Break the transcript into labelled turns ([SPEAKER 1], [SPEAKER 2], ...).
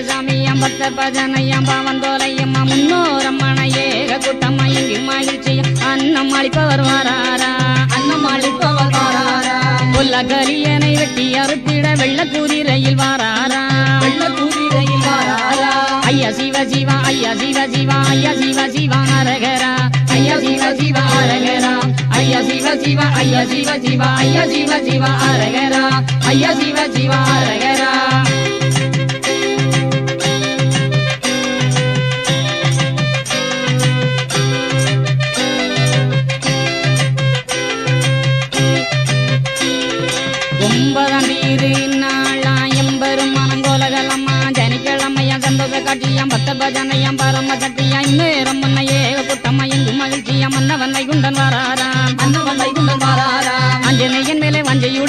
[SPEAKER 1] சாமியம் பக்தர் பஜனையம் பாவன் தோலையம்மா முன்னோரம்மன ஏக கூட்டம்மா எங்கு மகிழ்ச்சியம் அன்னம் அளிப்பவர் வாராரா
[SPEAKER 2] அன்னம் அளிப்பவர் வாராரா
[SPEAKER 1] கொல்லகலியனை வெட்டி அறுத்திட வெள்ள குதிரையில் வாராரா
[SPEAKER 2] வெள்ள குதிரையில் வாராரா
[SPEAKER 1] ஐயா சிவ சிவா ஐயா சிவ சிவா ஐயா சிவ சிவா அரகரா ஐயா சிவ சிவா அரகரா ஐயா சிவ சிவா ஐயா சிவ சிவா ஐயா சிவ சிவா அரகரா ஐயா சிவ சிவா அரகரா காட்சியம் பக்த பஜனையம் பரம சக்தியம் நேரம் முன்ன ஏக கூட்டம்மா எங்கு மகிழ்ச்சியம் மன்னவன் வைகுண்டன் வாரார்